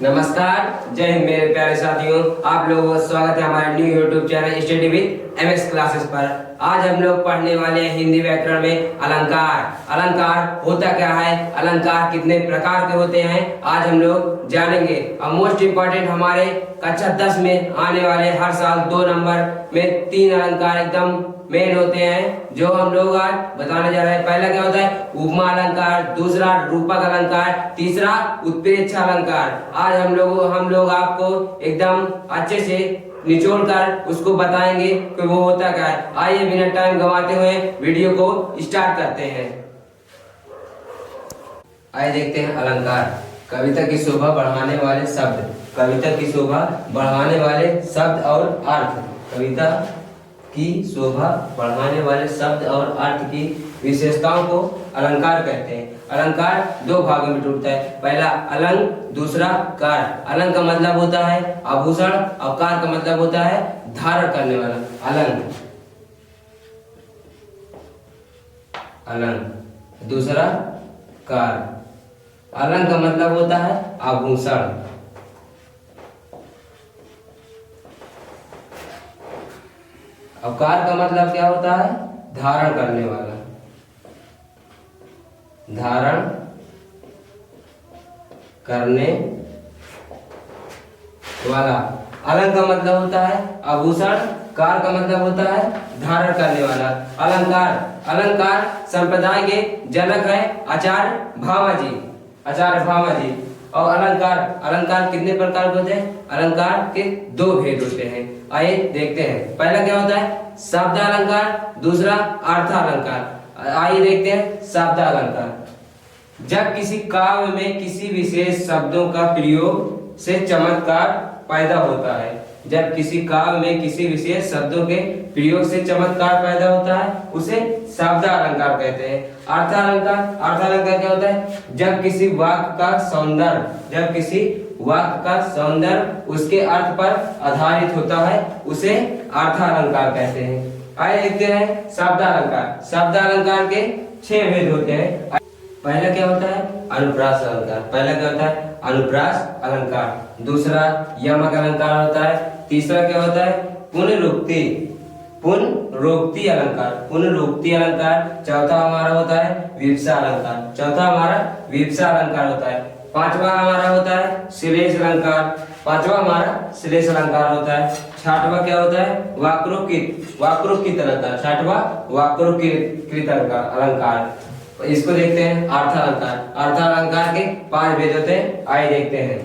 नमस्कार, जय हिंद मेरे प्यारे साथियों। आप लोगों का स्वागत है हमारे new YouTube channel study with MS classes पर। आज हम लोग पढ़ने वाले हैं हिंदी व्याकरण में अलंकार। अलंकार होता क्या है, अलंकार कितने प्रकार के होते हैं, आज हम लोग जानेंगे। और मोस्ट इम्पोर्टेंट हमारे कक्षा 10 में आने वाले हर साल 2 नंबर में 3 अलंकार एकदम मेन होते हैं जो हम लोग आज बताने जा रहे हैं। पहला क्या होता है, उपमा अलंकार, दूसरा रूपक अलंकार, तीसरा उत्प्रेक्षा अलंकार। आज हम लोग आपको एकदम अच्छे से निचोड़ कर उसको बताएंगे कि वो होता क्या है। आइए बिना टाइम गंवाते हुए वीडियो को स्टार्ट करते हैं। आइए देखते हैं अलंकार। कविता की शोभा बढ़ाने वाले शब्द, कविता की शोभा बढ़ाने वाले शब्द और अर्थ। कविता की शोभा बढ़ाने वाले शब्द और अर्थ की विशेषताओं को अलंकार कहते हैं। अलंकार 2 भागों में टूटता है, पहला अलंग, दूसरा कार। अलंग का मतलब होता है आभूषण और कार का मतलब होता है धारण करने वाला। अलंग, अलंग, दूसरा कार। अलंग का मतलब होता है आभूषण, कार का मतलब क्या होता है, धारण करने वाला, धारण करने वाला। अलंग का मतलब होता है आभूषण, कार का मतलब होता है धारण करने वाला। अलंकार, अलंकार संप्रदाय के जनक है आचार्य भामाजी, आचार्य भामाजी। और अलंकार, अलंकार कितने प्रकार के होते हैं, अलंकार के 2 भेद होते हैं। आइए देखते हैं। पहला क्या होता है शब्द अलंकार, दूसरा अर्थ अलंकार। आइए देखते हैं शब्द अलंकार। जब किसी काव्य में किसी विशेष शब्दों का प्रयोग से चमत्कार पैदा होता है, जब किसी काव्य में किसी विशेष शब्दों के प्रयोग से चमत्कार पैदा होता है उसे शब्द अलंकार कहते हैं। अर्थ अलंकार, अर्थ अलंकार क्या होता है, जब किसी वाक्य का सौंदर्य, जब किसी वाक्य का सौंदर्य उसके अर्थ पर आधारित होता है उसे अर्थ अलंकार कहते हैं। आइए देखते हैं शब्द अलंकार। शब्द अलंकार के 6 भेद होते हैं। पहला क्या होता है अनुप्रास अलंकार, पहला क्या होता है अनुप्रास अलंकार। दूसरा यमक अलंकार होता है। तीसरा क्या होता है पुनरुक्ति, पुनरुक्ति अलंकार, पुनरुक्ति अलंकार। चौथा हमारा होता है विवक्षा अलंकार, चौथा हमारा विवक्षा अलंकार होता है। पांचवा हमारा होता है श्लेष अलंकार, पांचवा हमारा श्लेष अलंकार होता है। छठवा क्या होता है वाक्रोक्ति, वाक्रोक्ति अलंकार, छठवा वाक्रोक्ति अलंकार। इसको देखते हैं अर्थ अलंकार। अर्थ अलंकार के 5 भेद होते हैं, आइए देखते हैं।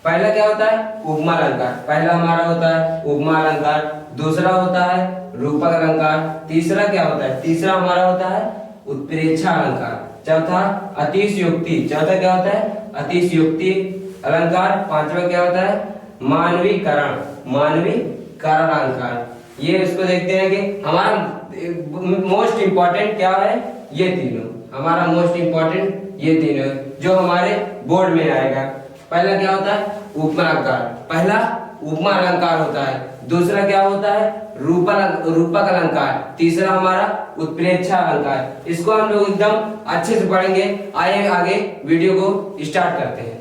पहला क्या होता है उपमा अलंकार, पहला हमारा होता है उपमा अलंकार। दूसरा होता है रूपक अलंकार। तीसरा क्या होता है, तीसरा हमारा होता है उत्प्रेक्षा अलंकार। चौथा अतिशयोक्ति, चौथा क्या होता है अतिशयोक्ति अलंकार। पांचवा क्या होता है मानवीकरण, मानवीकरण अलंकार। ये इसको देखते हैं कि हमारा मोस्ट इंपॉर्टेंट क्या है, ये तीनों हमारा मोस्ट इंपॉर्टेंट ये तीनों जो हमारे बोर्ड में आएगा। पहला क्या होता है उपमा अलंकार, पहला उपमा अलंकार होता है। दूसरा क्या होता है रूपक अलंकार। तीसरा हमारा उत्प्रेक्षा अलंकार। इसको हम लोग एकदम अच्छे से पढ़ेंगे। आइए आगे वीडियो को स्टार्ट करते हैं।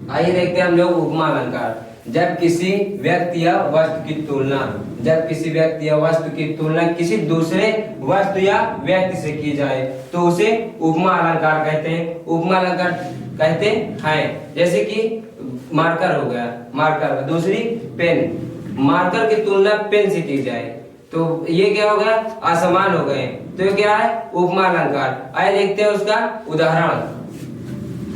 आइए देखते हैं हम लोग उपमा अलंकार। जब किसी व्यक्ति या वस्तु की तुलना, जब किसी व्यक्ति या वस्तु की तुलना किसी दूसरे वस्तु या व्यक्ति से की जाए तो उसे उपमा अलंकार कहते हैं। उपमा अलंकार कहते हैं जैसे कि मार्कर हो गया, मार्कर, दूसरी पेन, मार्कर की तुलना पेन से की जाए तो ये क्या हो गया असमान हो गए, तो ये क्या है उपमा अलंकार। आइए देखते हैं उसका उदाहरण।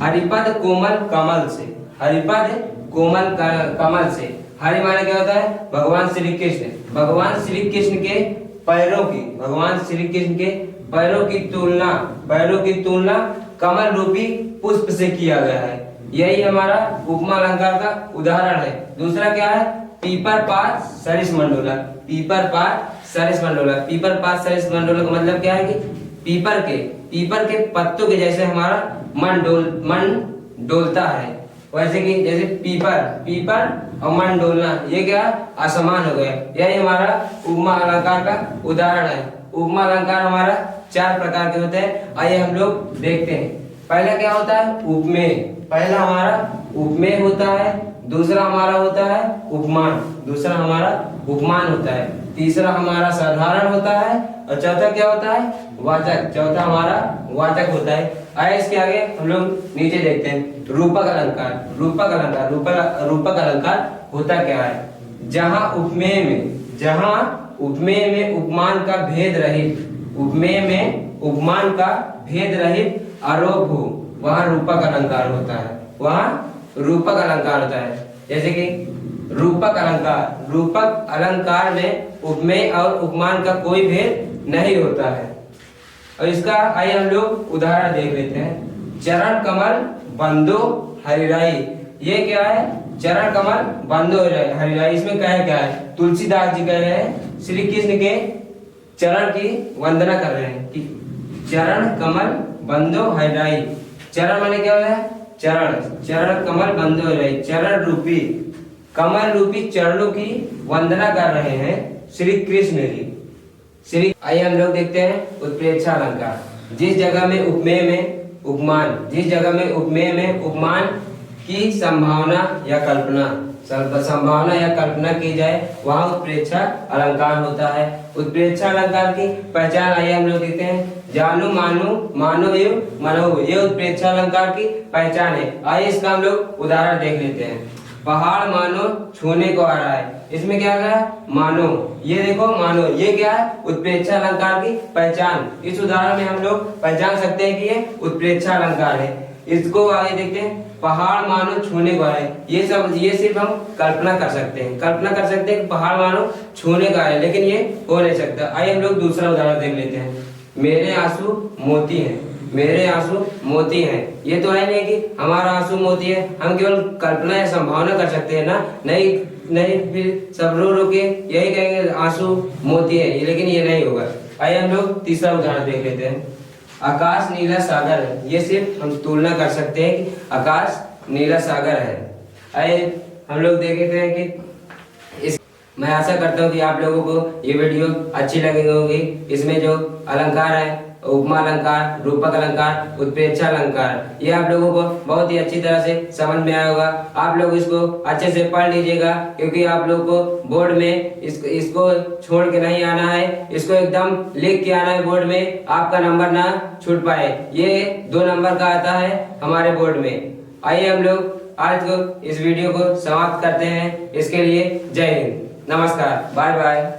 हरिपद कोमल कमल से, हरिपद कोमल कमल से। हरि माने क्या होता है भगवान श्री कृष्ण, भगवान श्री कृष्ण के पैरों की, भगवान श्री कृष्ण के पैरों की तुलना, पैरों की तुलना कमल रूपी पुष्प से किया गया है। यही हमारा उपमा अलंकार का उदाहरण है। दूसरा क्या है पीपर पात सरिस मंडोला, पीपर पात सरिस मंडोला। पीपर पात सरिस मंडोला का मतलब क्या है कि पीपर के पत्तों के जैसे हमारा मन डोलता है, वैसे कि जैसे पीपर और मन डोलना, ये क्या असमान हो गया। यही हमारा उपमा अलंकार का उदाहरण है। उपमा अलंकार हमारा 4 प्रकार के होते हैं, आइए हम लोग देखते हैं। पहला क्या होता है? उपमेय। पहला हमारा उपमेय होता है, दूसरा हमारा होता है उपमान, दूसरा हमारा उपमान होता है, तीसरा हमारा साधारण होता है और चौथा क्या होता है? वाचक। चौथा हमारा वाचक होता है। आइए इसके आगे हम लोग नीचे देखते हैं रूपक अलंकार। रूपक अलंकार, रूपक अलंकार होता क्या है? जहां उपमेय में उपमान का भेद रहित, उपमेय में उपमान का भेद रहित आरोप हो, वहां रूपक अलंकार होता है, वहां रूपक अलंकार होता है। जैसे कि रूपक अलंकार में उपमेय और उपमान का कोई भेद नहीं होता है। और इसका आइए हम लोग उदाहरण देख लेते हैं। चरण कमल बंदो हरिराई, ये क्या है? चरण कमल बंदो हरिराई। इसमें क्या है? तुलसीदास जी कह रहे हैं, श्री कृष्ण के चरण की वंदना कर रहे हैं कि चरण कमल बंदो हरिराई। चरण माने क्या है? चरण कमल बंदो हरिराई, चरण रूपी कमल रूपी चरणों की वंदना कर रहे हैं श्री कृष्ण जी। आइए हम लोग देखते हैं उत्प्रेक्षा अलंकार। जिस जगह में उपमेय में उपमान की संभावना या कल्पना की जाए, वहां उत्प्रेक्षा अलंकार होता है। उत्प्रेक्षा अलंकार की पहचान आइए हम लोग देखते हैं। जानो मानो एवं मनो, ये उत्प्रेक्षा अलंकार की पहचान है। आइए इसका हम लोग उदाहरण देख लेते हैं। पहाड़ मानो छूने को आ रहा है, इसमें क्या है? मानो। ये देखो मानो, ये क्या है? उत्प्रेक्षा अलंकार की पहचान। इस उदाहरण में हम लोग पहचान सकते हैं कि ये उत्प्रेक्षा अलंकार है। इसको आगे देखते हैं। पहाड़ मानो छूने को आ रहा है, ये सिर्फ हम कल्पना कर सकते हैं कि पहाड़ मानो छूने का है, लेकिन ये हो नहीं सकता। आइए हम लोग दूसरा उदाहरण देख लेते हैं। मेरे आंसू मोती हैं, ये तो है नहीं कि हमारा आंसू मोती है, हम केवल कल्पना या संभावना कर सकते हैं ना। नहीं फिर सब रो के यही कहेंगे आंसू मोती है, लेकिन ये नहीं होगा। आइए हम लोग तीसरा उदाहरण देख लेते हैं। आकाश नीला सागर है, ये सिर्फ हम तुलना कर सकते हैं कि आकाश नीला सागर है। आइए हम लोग देखते हैं कि मैं आशा करता हूँ कि आप लोगों को ये वीडियो अच्छी लगी होगी। इसमें जो अलंकार है, उपमा अलंकार, रूपक अलंकार, उत्प्रेक्षा अलंकार, ये आप लोगों को बहुत ही अच्छी तरह से समझ में आया होगा। आप लोग इसको अच्छे से पढ़ लीजिएगा, क्योंकि आप लोग को बोर्ड में इसको छोड़ के नहीं आना है, इसको एकदम लिख के आना है बोर्ड में, आपका नंबर ना छूट पाए। ये 2 नंबर का आता है हमारे बोर्ड में। आइए हम लोग आज को इस वीडियो को समाप्त करते हैं। इसके लिए जय हिंद, नमस्कार, बाय बाय।